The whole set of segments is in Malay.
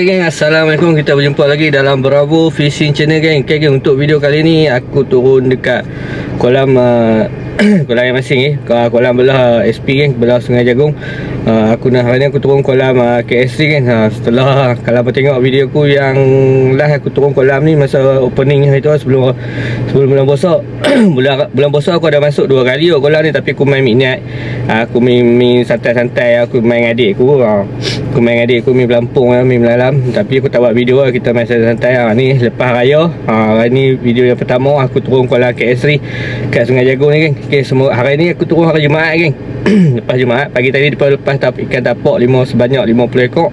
Geng, Assalamualaikum. Kita berjumpa lagi dalam Bravo Fishing Channel, geng. Okay, geng, untuk video kali ni aku turun dekat kolam kolam air masing kolam belah SP, geng, belah Sungai Jagung. Hari ni aku turun kolam KS3, geng. Setelah kalau apa tengok video aku yang last aku turun kolam ni masa opening itu, sebelum bulan puasa. bulan puasa aku ada masuk 2 kali kolam ni, tapi aku main minat. Aku main santai-santai, aku main dengan adik aku. Aku main dengan adik aku, main pelampung, main melalam. Tapi aku tak buat video lah, kita main santai-santai. Ni lepas raya. Hari ni video yang pertama aku turun kolam KS3 kat Sungai Jagung ni, geng. Okay, hari ni aku turun hari Jumaat, geng. Lepas Jumaat, pagi tadi lepas ikan tapak sebanyak 50 ekor.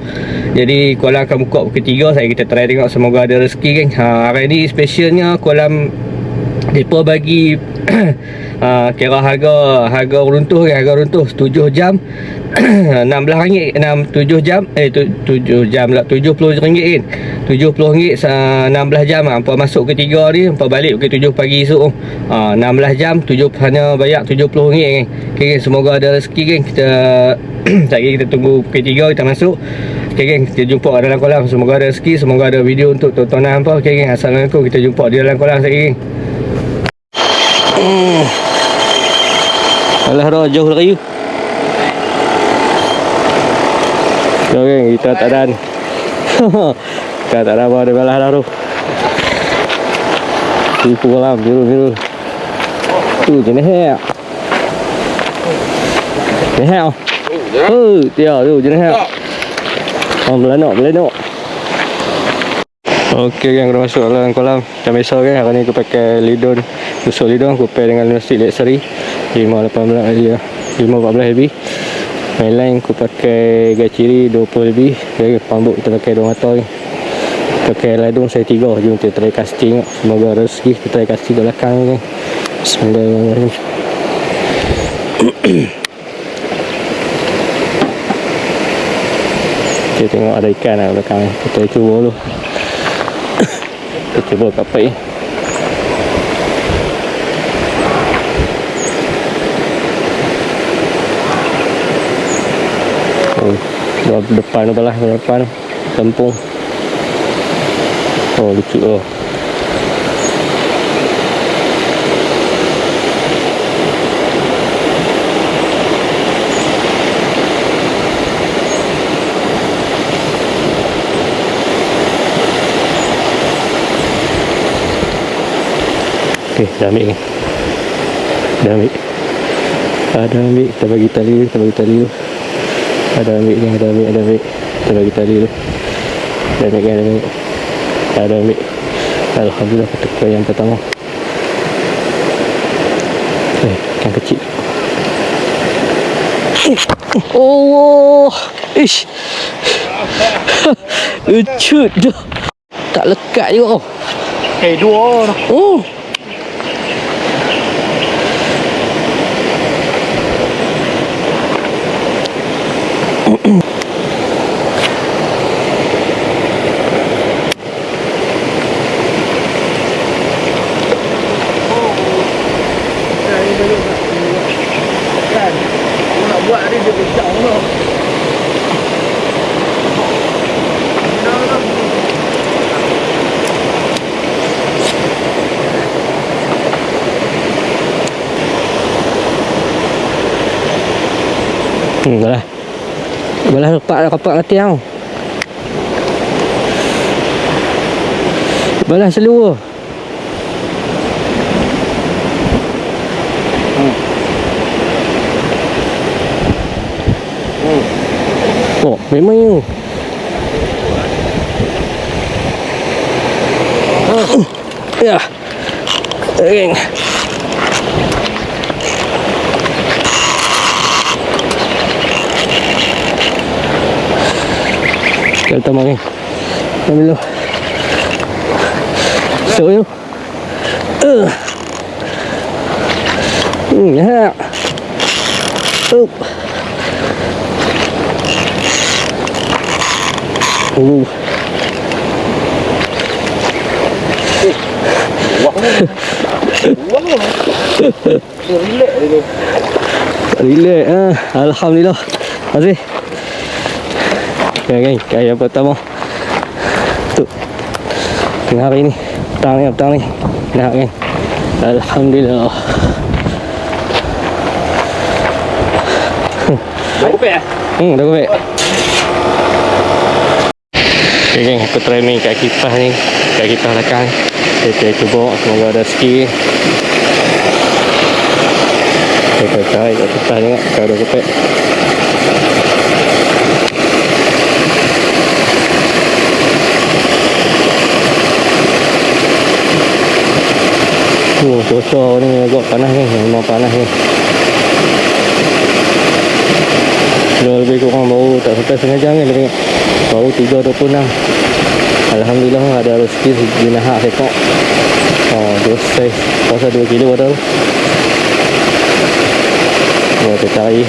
Jadi kolam akan buka pukul 3. Saya kita try tengok, semoga ada rezeki, geng. Hari ni specialnya kolam depa bagi kira harga runtuh, harga runtuh 7 jam RM16, 7 jam 7 jam lah, RM70 kan, RM70 16 jam. Hampa masuk ke 3 ni, hampa balik ke 7 pagi esok. 16 jam hanya bayar RM70 kan. Okay, semoga ada rezeki, geng. Kita kita tunggu pukul 3 kita masuk. Okay, geng, kita jumpa dalam kolam. Semoga ada rezeki, semoga ada video untuk tontonan hampa. Okay, geng, Assalamualaikum. Kita jumpa di dalam kolam sekali, geng. Alah dah jauh lagi. Okey, kita tak ada. Kita tak ada apa di belah dah tu. Tipu kolam biru. Tu jenis hek. Hek. Dia tu jenis hek. Melenok. Okey, geng, dah masuk dalam kolam. Macam biasa, geng, hari ni aku pakai lidon. Tusuk lidon aku pakai dengan plastik Lexari 514 lebih. Main line aku pakai gaciri 20 lebih. Jadi pambuk kita pakai 2 mata, geng. Pakai ladung saya 3. Jom kita try casting. Semoga rezeki. Kita try casting ke belakang, geng. Bismillahirrahmanirrahim. Kita tengok ada ikan lah belakang. Kita cuba dulu. Kita cuba kapai. Depan belah depan kampung. Lucu oh. Okey, dah ambil ni. Ada ambil, kita bagi tali dulu. Ada ambil. Kita bagi tali dulu. Ada ambil. Alhamdulillah, kita yang pertama. Ikan kecil. Oh, ish. Lucut dah. Tak lekat juga. Dua. Oh. Nak buat ni dia besar tau. Belah kapak mati tau. Belah seluruh. Oh, memang you. Ya. Geng. Kita mari. Ambil dulu. So you. Ya. Relax. Alhamdulillah. Masih. Okay, geng, yang pertama ketuk tengah hari ni, petang ni nak kan. Alhamdulillah. Dah kopek eh? Dah kopek. Okay geng, aku try main kat kipas ni, kat kipas belakang. Saya cuba, semoga ada rezeki. Kita cari kat kipas tengok kalau dah kopek. Cuaca ni agak panas ni, memang panas ni. Lebih kurang baru tak sampai setengah jam ni, lebih baru 3.26. Alhamdulillah ada rezeki jenis hak sekak. Dua saiz pasal 2 kilo tau. Kita cari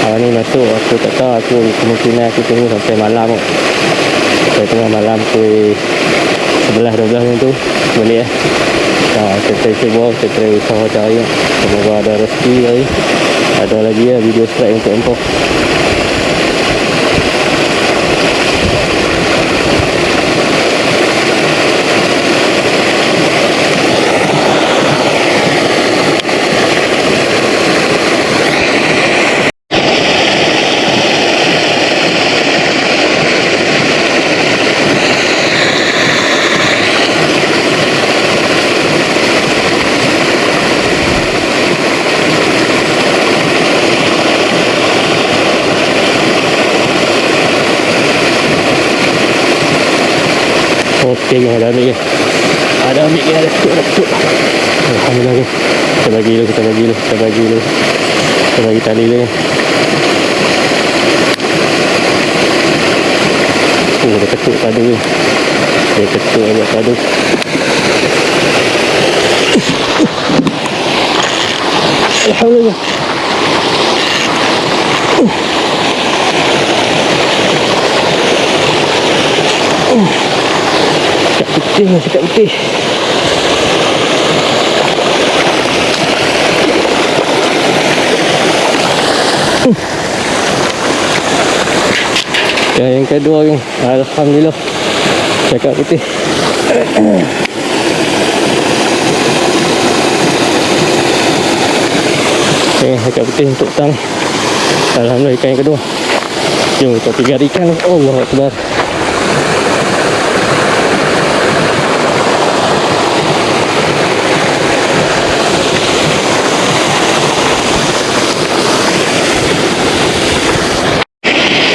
hari ni masuk, aku tak tahu, aku kemungkinan aku tunggu sampai malam kot. Sampai tengah malam pukul 11-12 macam tu boleh kita cuba, kita usaha cari. Semoga ada rezeki hari. Ada lagi video strike untuk empok. Okey, ada ambil ke? Ada ambil ke? Ada ketuk. Alhamdulillah ke? Kita bagi dulu. Kita bagi tali dulu. Ada ketuk padu ke? Dia ketuk agak padu. Alhamdulillah. Cakap putih. Yang kedua ni, alhamdulillah, cakap putih. Cakap putih untuk petang. Alhamdulillah, ikan yang kedua. Jom kita tiga ikan. Allah Akbar.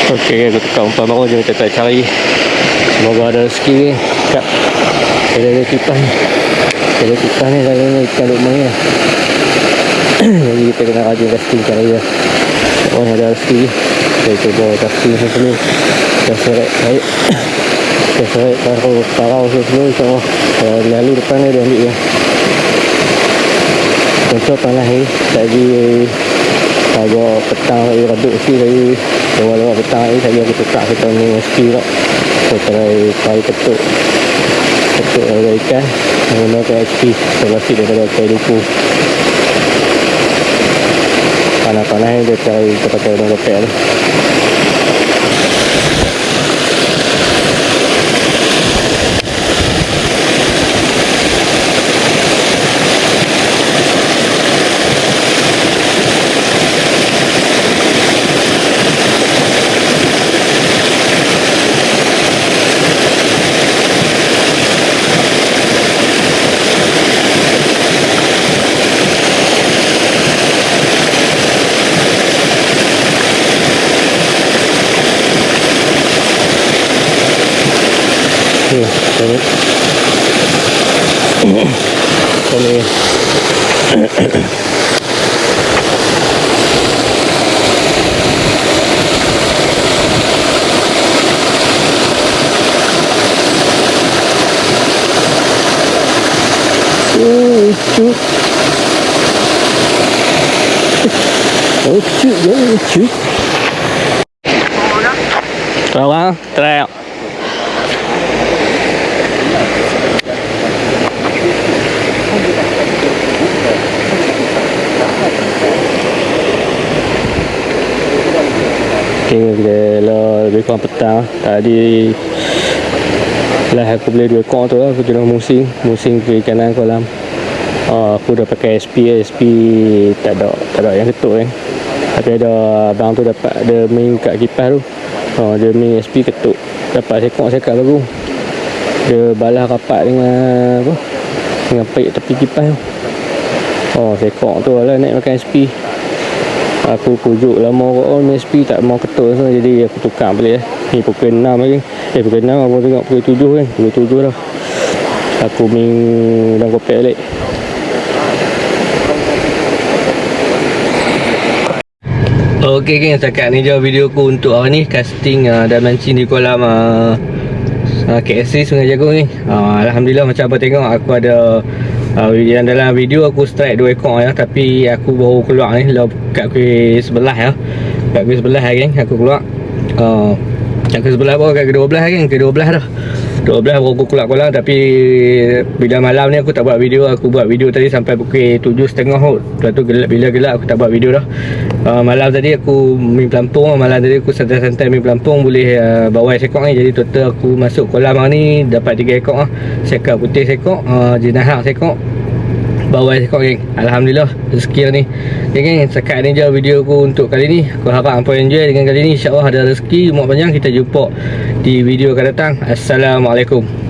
Okey, aku tukar umpan baru. Jom kita tak cari. Semoga ada rezeki kat ada kipas ni. Ada kipas ni selalunya ikan lukman ni. Jadi kita kena rajin casting cari dia. Oh, ada rezeki. Kita cuba casting semua. Kita seret baik. Kita seret parau semua, insyaAllah. Lalu depan ni dia ambil dia. Contoh panas ni tadi agak petang lagi reduk sikit lagi. Lewat petang ni saya aku tetap kita ni ski tak. Saya try ketuk ada ikan menggunakan HP terlasi daripada kayu duku. Panas-panas ni dia cari kita pakai dalam lepek tu. Lucu. Tahu ah, try. Okay, kita lebih kurang petang. Tadi Lah aku beli 2 ekor tu lah. Aku tengok musing perikanan kolam. Aku dah pakai SP tak ada yang ketuk kan. Tapi ada abang tu dapat ada main kat kipas tu. Dia main SP ketuk. Dapat sekok baru. Dia balah rapat dengan apa? Dengan paip tepi kipas tu. Sekok tu lah naik makan SP. Aku pujuk lama kot main SP tak mau ketuk so, jadi aku tukar balik lah. Ni pukul 6 lagi. Pukul 6 aku tengok pukul 7 kan. Pukul 7 dah. Aku main dalam kopek balik. Okey geng, setakat ni je video aku untuk hari ni casting dan mancing di kolam KSC Sungai Jagung ni. Alhamdulillah macam apa tengok aku ada yang dalam video aku strike 2 ekor ya, tapi aku baru keluar ni kat kuih sebelah ya. Kat kuih sebelah geng aku keluar. Kat kuih sebelah baru kat ke-12 geng, ke-12 dah. 12 baru aku keluar kolam, tapi bila malam ni aku tak buat video. Aku buat video tadi sampai pukul 7.30 kot. Lepas tu bila gelap aku tak buat video dah. Malam tadi aku main pelampung. Malam tadi aku santai-santai main pelampung. Boleh bawa sekok ni. Jadi total aku masuk kolam hari ni dapat 3 ekor lah. Sekak putih sekok, jenahak sekok, bawal sekok geng. Alhamdulillah rezeki ni. Okay geng, setakat ni je video aku untuk kali ni. Aku harap hampa enjoy dengan kali ni. InsyaAllah ada rezeki umur panjang. Kita jumpa di video akan datang. Assalamualaikum.